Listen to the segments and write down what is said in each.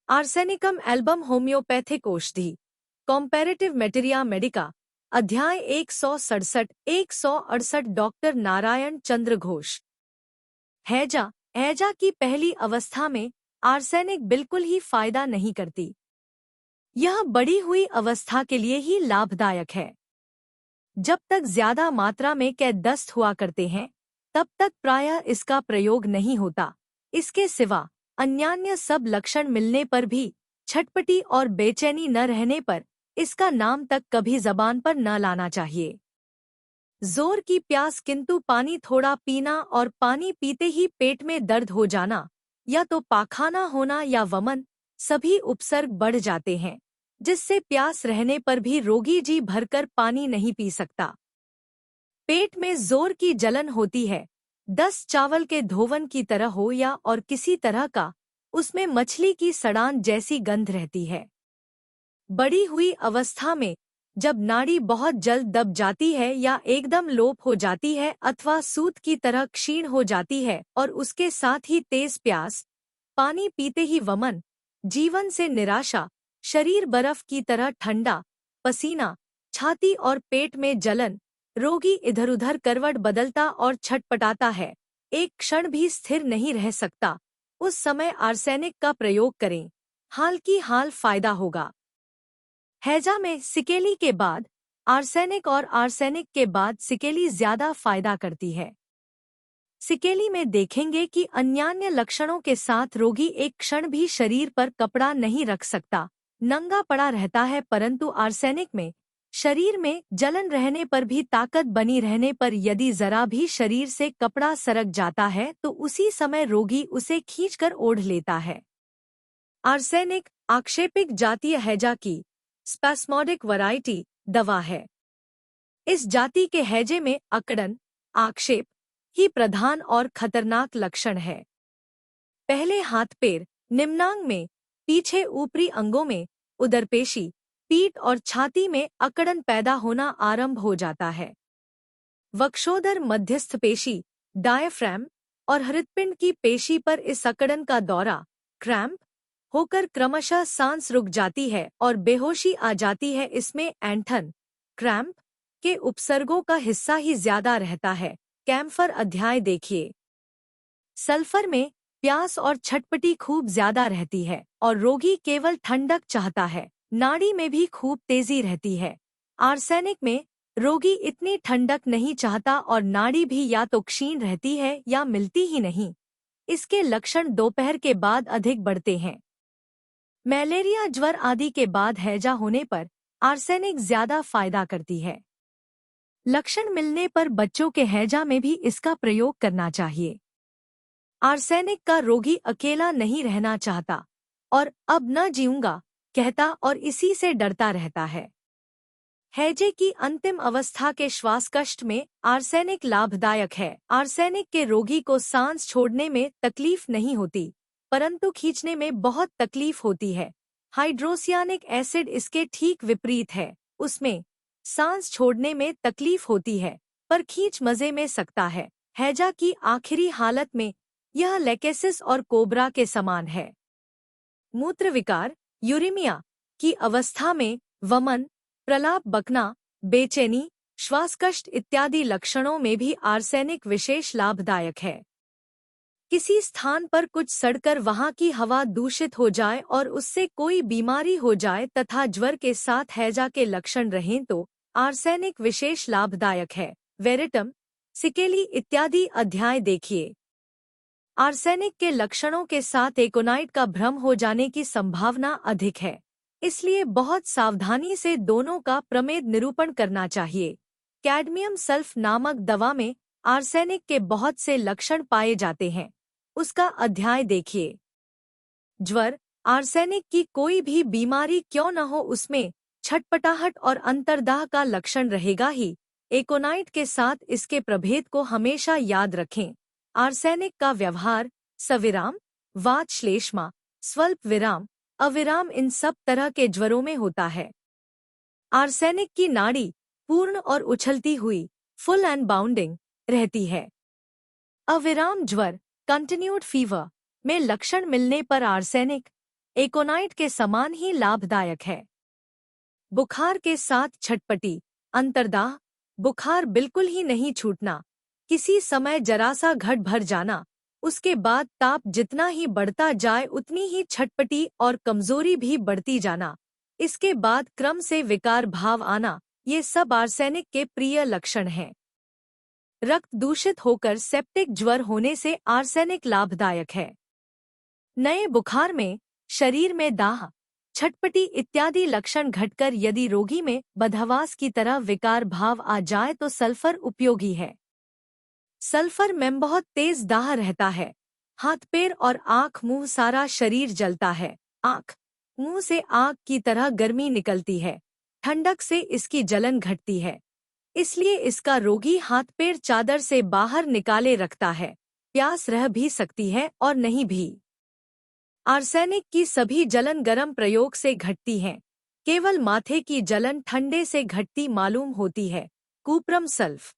Arsenicum album homeopathic औषधि कॉम्पैरेटिव मेटेरिया Medica अध्याय 167 doctor Narayan चंद्र घोष। हैजा हैजा की पहली अवस्था में आर्सेनिक बिल्कुल ही फायदा नहीं करती। यह बढ़ी हुई अवस्था के लिए ही लाभदायक है। जब तक ज्यादा मात्रा में दस्त हुआ करते हैं तब तक प्रायः इसका प्रयोग नहीं होता। इसके सिवा अन्यान्य सब लक्षण मिलने पर भी छटपटी और बेचैनी न रहने पर इसका नाम तक कभी जबान पर न लाना चाहिए। जोर की प्यास किंतु पानी थोड़ा पीना और पानी पीते ही पेट में दर्द हो जाना या तो पाखाना होना या वमन सभी उपसर्ग बढ़ जाते हैं, जिससे प्यास रहने पर भी रोगी जी भरकर पानी नहीं पी सकता। पेट में जोर की जलन होती है, दस्त चावल के धोवन की तरह हो या और किसी तरह का, उसमें मछली की सड़ान जैसी गंध रहती है। बढ़ी हुई अवस्था में जब नाड़ी बहुत जल्द दब जाती है या एकदम लोप हो जाती है अथवा सूत की तरह क्षीण हो जाती है और उसके साथ ही तेज प्यास, पानी पीते ही वमन, जीवन से निराशा, शरीर बर्फ की तरह ठंडा, पसीना, छाती और पेट में जलन, रोगी इधर-उधर करवट बदलता और छटपटाता है, एक क्षण भी स्थिर नहीं रह सकता, उस समय आर्सेनिक का प्रयोग करें, हाल की हाल फायदा होगा। हैजा में सिकेली के बाद आर्सेनिक और आर्सेनिक के बाद सिकेली ज्यादा फायदा करती है। सिकेली में देखेंगे कि अन्यान्य लक्षणों के साथ रोगी एक क्षण भी शरीर पर कपड़ा नहीं रख सकता, नंगा पड़ा रहता है, परंतु आर्सेनिक में शरीर में जलन रहने पर भी ताकत बनी रहने पर यदि जरा भी शरीर से कपड़ा सरक जाता है तो उसी समय रोगी उसे खींचकर ओढ़ लेता है। आर्सेनिक आक्षेपिक जातीय हैजा की स्पैस्मोडिक वैरायटी दवा है। इस जाति के हैजे में अकड़न, आक्षेप ही प्रधान और खतरनाक लक्षण है। पहले हाथ पैर, निम्नांग में, पीछे ऊपरी अंगों में, उदरपेशी, पीठ और छाती में अकड़न पैदा होना आरंभ हो जाता है। वक्षोदर मध्यस्थ पेशी, डायफ्राम और हृदपिंड की पेशी पर इस अकड़न का दौरा, क्रैम्प होकर क्रमशः सांस रुक जाती है और बेहोशी आ जाती है। इसमें ऐंठन, क्रैम्प के उपसर्गों का हिस्सा ही ज्यादा रहता है। कैम्फर अध्याय देखिए। सल्फर में प्यास और छटपटी खूब ज्यादा रहती है और रोगी केवल ठंडक चाहता है, नाड़ी में भी खूब तेजी रहती है। आर्सेनिक में रोगी इतनी ठंडक नहीं चाहता और नाड़ी भी या तो क्षीण रहती है या मिलती ही नहीं। इसके लक्षण दोपहर के बाद अधिक बढ़ते हैं। मलेरिया, ज्वर आदि के बाद हैजा होने पर आर्सेनिक ज्यादा फायदा करती है। लक्षण मिलने पर बच्चों के हैजा में भी इसका प्रयोग करना चाहिए। आर्सेनिक का रोगी अकेला नहीं रहना चाहता और अब न जीऊंगा कहता और इसी से डरता रहता है। हैजे की अंतिम अवस्था के श्वास कष्ट में आर्सेनिक लाभदायक है। आर्सेनिक के रोगी को सांस छोड़ने में तकलीफ नहीं होती, परंतु खींचने में बहुत तकलीफ होती है। हाइड्रोसियानिक एसिड इसके ठीक विपरीत है, उसमें सांस छोड़ने में तकलीफ होती है पर खींच मजे में सकता है। हैजा की आखिरी हालत में यह लेकेसिस और कोबरा के समान है। मूत्र विकार, यूरिमिया की अवस्था में वमन, प्रलाप, बकना, बेचैनी, श्वासकष्ट इत्यादि लक्षणों में भी आर्सेनिक विशेष लाभदायक है। किसी स्थान पर कुछ सड़कर वहां की हवा दूषित हो जाए और उससे कोई बीमारी हो जाए तथा ज्वर के साथ हैजा के लक्षण रहें तो आर्सेनिक विशेष लाभदायक है। वेरिटम, सिकेली इत्यादि अध्याय देखिए। आर्सेनिक के लक्षणों के साथ एकोनाइट का भ्रम हो जाने की संभावना अधिक है, इसलिए बहुत सावधानी से दोनों का प्रमेद निरूपण करना चाहिए। कैडमियम सल्फ नामक दवा में आर्सेनिक के बहुत से लक्षण पाए जाते हैं, उसका अध्याय देखिए। ज्वर, आर्सेनिक की कोई भी बीमारी क्यों न हो उसमें छटपटाहट और अंतर्दाह का लक्षण रहेगा ही। एकोनाइट के साथ इसके प्रभेद को हमेशा याद रखें। आर्सेनिक का व्यवहार सविराम, वात श्लेष्मा, स्वल्प विराम, अविराम इन सब तरह के ज्वरों में होता है। आर्सेनिक की नाड़ी पूर्ण और उछलती हुई, फुल एंड बाउंडिंग रहती है। अविराम ज्वर, कंटिन्यूड फीवर में लक्षण मिलने पर आर्सेनिक एकोनाइट के समान ही लाभदायक है। बुखार के साथ छटपटी, अंतर्दाह, बुखार बिल्कुल ही नहीं छूटना, किसी समय जरा सा घट भर जाना, उसके बाद ताप जितना ही बढ़ता जाए उतनी ही छटपटी और कमजोरी भी बढ़ती जाना, इसके बाद क्रम से विकार भाव आना, ये सब आर्सेनिक के प्रिय लक्षण हैं। रक्त दूषित होकर सेप्टिक ज्वर होने से आर्सेनिक लाभदायक है। नए बुखार में शरीर में दाह, छटपटी इत्यादि लक्षण घटकर यदि रोगी में बदहवास की तरह विकार भाव आ जाए तो सल्फर उपयोगी है। सल्फर में बहुत तेज दाह रहता है, हाथ पैर और आंख मुंह सारा शरीर जलता है, आंख मुंह से आग की तरह गर्मी निकलती है, ठंडक से इसकी जलन घटती है, इसलिए इसका रोगी हाथ पैर चादर से बाहर निकाले रखता है, प्यास रह भी सकती है और नहीं भी। आर्सेनिक की सभी जलन गर्म प्रयोग से घटती हैं, केवल माथे की जलन ठंडे से घटती मालूम होती है। कूप्रम सल्फ।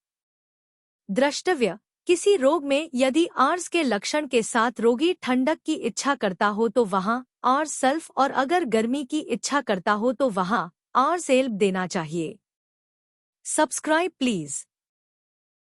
द्रष्टव्य, किसी रोग में यदि आर्स के लक्षण के साथ रोगी ठंडक की इच्छा करता हो तो वहां आर्स सल्फ और अगर गर्मी की इच्छा करता हो तो वहां आर्स एल्ब देना चाहिए। Subscribe please.